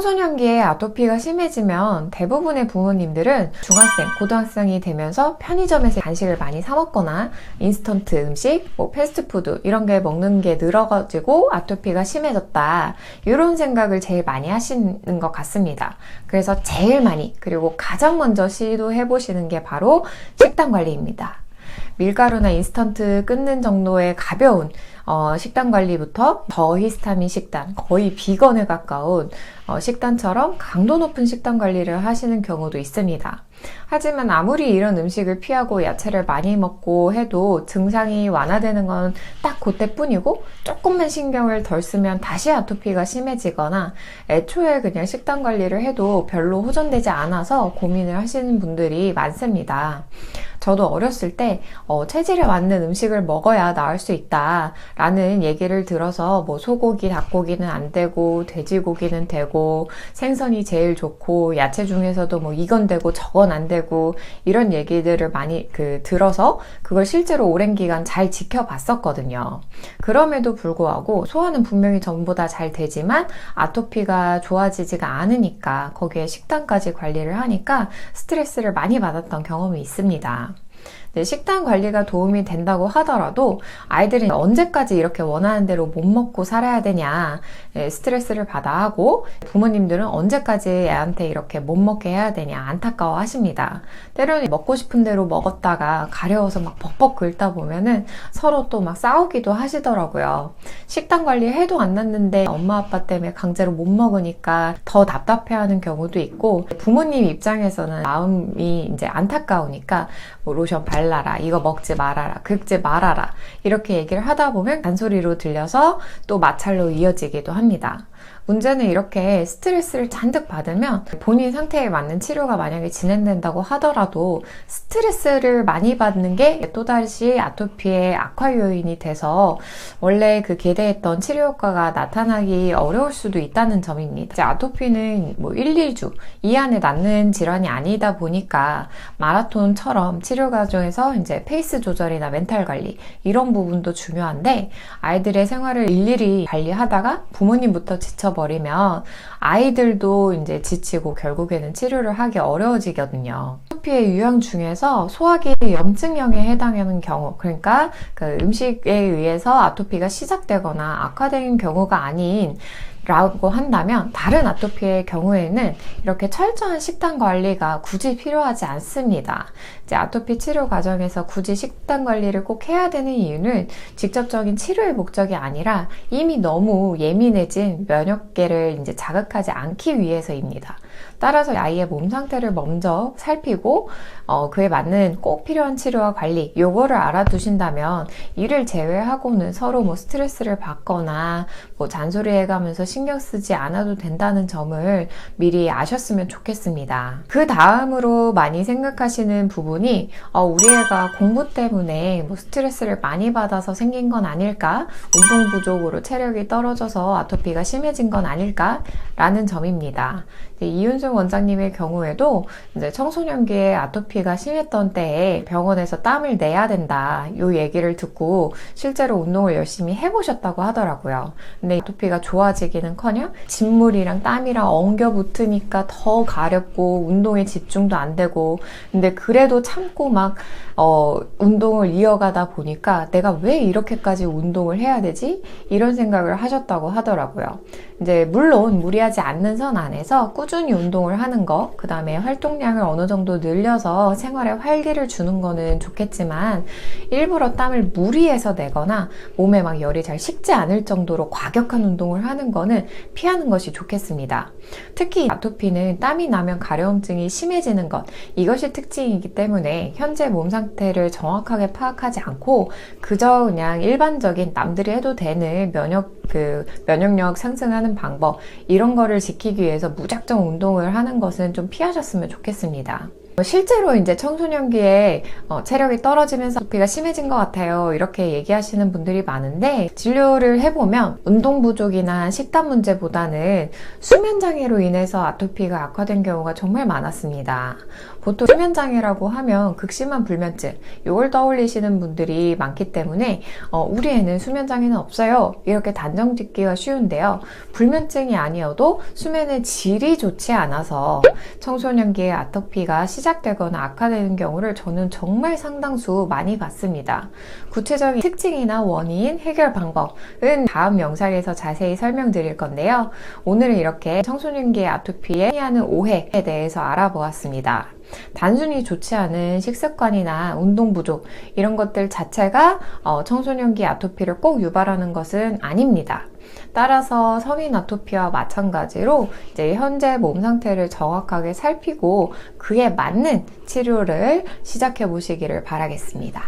청소년기에 아토피가 심해지면 대부분의 부모님들은 중학생, 고등학생이 되면서 편의점에서 간식을 많이 사 먹거나 인스턴트 음식, 패스트푸드 이런 게 먹는 게 늘어가지고 아토피가 심해졌다, 이런 생각을 제일 많이 하시는 것 같습니다. 그래서 제일 많이, 그리고 가장 먼저 시도해 보시는 게 바로 식단 관리입니다. 밀가루나 인스턴트 끊는 정도의 가벼운 식단 관리부터 저히스타민 식단, 거의 비건에 가까운 식단처럼 강도 높은 식단 관리를 하시는 경우도 있습니다. 하지만 아무리 이런 음식을 피하고 야채를 많이 먹고 해도 증상이 완화되는 건 딱 그때뿐이고, 조금만 신경을 덜 쓰면 다시 아토피가 심해지거나 애초에 그냥 식단 관리를 해도 별로 호전되지 않아서 고민을 하시는 분들이 많습니다. 저도 어렸을 때 체질에 맞는 음식을 먹어야 나을 수 있다 라는 얘기를 들어서 소고기, 닭고기는 안 되고 돼지고기는 되고 생선이 제일 좋고 야채 중에서도 이건 되고 저건 안 되고 이런 얘기들을 많이 들어서 그걸 실제로 오랜 기간 잘 지켜봤었거든요. 그럼에도 불구하고 소화는 분명히 전보다 잘 되지만 아토피가 좋아지지가 않으니까 거기에 식단까지 관리를 하니까 스트레스를 많이 받았던 경험이 있습니다. 식단 관리가 도움이 된다고 하더라도 아이들이 언제까지 이렇게 원하는 대로 못 먹고 살아야 되냐 스트레스를 받아 하고, 부모님들은 언제까지 애한테 이렇게 못 먹게 해야 되냐 안타까워 하십니다. 때로는 먹고 싶은 대로 먹었다가 가려워서 벅벅 긁다 보면은 서로 또 싸우기도 하시더라고요. 식단 관리 해도 안 낫는데 엄마 아빠 때문에 강제로 못 먹으니까 더 답답해하는 경우도 있고, 부모님 입장에서는 마음이 이제 안타까우니까 로션 발라라, 이거 먹지 말아라, 긁지 말아라 이렇게 얘기를 하다 보면 잔소리로 들려서 또 마찰로 이어지기도 합니다. 문제는 이렇게 스트레스를 잔뜩 받으면 본인 상태에 맞는 치료가 만약에 진행된다고 하더라도 스트레스를 많이 받는 게 또다시 아토피의 악화 요인이 돼서 원래 기대했던 치료 효과가 나타나기 어려울 수도 있다는 점입니다. 이제 아토피는 1, 2주 이 안에 낫는 질환이 아니다 보니까 마라톤처럼 치료 과정에서 이제 페이스 조절이나 멘탈 관리 이런 부분도 중요한데, 아이들의 생활을 일일이 관리하다가 부모님부터 지쳐버리면 아이들도 이제 지치고 결국에는 치료를 하기 어려워지거든요. 아토피의 유형 중에서 소화기 염증형에 해당하는 경우, 그러니까 음식에 의해서 아토피가 시작되거나 악화된 경우가 아닌 라고 한다면, 다른 아토피의 경우에는 이렇게 철저한 식단 관리가 굳이 필요하지 않습니다. 이제 아토피 치료 과정에서 굳이 식단 관리를 꼭 해야 되는 이유는 직접적인 치료의 목적이 아니라 이미 너무 예민해진 면역계를 이제 자극하지 않기 위해서입니다. 따라서 아이의 몸 상태를 먼저 살피고 그에 맞는 꼭 필요한 치료와 관리, 요거를 알아두신다면 이를 제외하고는 서로 스트레스를 받거나 잔소리해가면서 신경 쓰지 않아도 된다는 점을 미리 아셨으면 좋겠습니다. 그 다음으로 많이 생각하시는 부분이 우리 애가 공부 때문에 스트레스를 많이 받아서 생긴 건 아닐까? 운동 부족으로 체력이 떨어져서 아토피가 심해진 건 아닐까? 라는 점입니다. 이윤승 원장님의 경우에도 이제 청소년기에 아토피가 심했던 때에 병원에서 땀을 내야 된다, 이 얘기를 듣고 실제로 운동을 열심히 해보셨다고 하더라고요. 근데 아토피가 좋아지기는커녕 진물이랑 땀이랑 엉겨 붙으니까 더 가렵고 운동에 집중도 안 되고, 근데 그래도 참고 운동을 이어가다 보니까 내가 왜 이렇게까지 운동을 해야 되지? 이런 생각을 하셨다고 하더라고요. 이제 물론 무리하지 않는 선 안에서 꾸준히 운동을 하는 거, 그 다음에 활동량을 어느 정도 늘려서 생활에 활기를 주는 거는 좋겠지만, 일부러 땀을 무리해서 내거나 몸에 열이 잘 식지 않을 정도로 과격한 운동을 하는 거는 피하는 것이 좋겠습니다. 특히 아토피는 땀이 나면 가려움증이 심해지는 것, 이것이 특징이기 때문에 현재 몸 상태를 정확하게 파악하지 않고 그저 그냥 일반적인 남들이 해도 되는 면역력 상승하는 방법, 이런 거를 지키기 위해서 무작정 운동을 하는 것은 좀 피하셨으면 좋겠습니다. 실제로 이제 청소년기에 체력이 떨어지면서 아토피가 심해진 것 같아요. 이렇게 얘기하시는 분들이 많은데 진료를 해보면 운동 부족이나 식단 문제보다는 수면 장애로 인해서 아토피가 악화된 경우가 정말 많았습니다. 보통 수면 장애라고 하면 극심한 불면증, 이걸 떠올리시는 분들이 많기 때문에 우리 애는 수면 장애는 없어요. 이렇게 단정 짓기가 쉬운데요. 불면증이 아니어도 수면의 질이 좋지 않아서 청소년기에 아토피가 시작되거나 악화되는 경우를 저는 정말 상당수 많이 봤습니다. 구체적인 특징이나 원인, 해결 방법은 다음 영상에서 자세히 설명드릴 건데요. 오늘은 이렇게 청소년기의 아토피에 하는 오해에 대해서 알아보았습니다. 단순히 좋지 않은 식습관이나 운동 부족 이런 것들 자체가 청소년기 아토피를 꼭 유발하는 것은 아닙니다. 따라서 성인 아토피와 마찬가지로 이제 현재 몸 상태를 정확하게 살피고 그에 맞는 치료를 시작해 보시기를 바라겠습니다.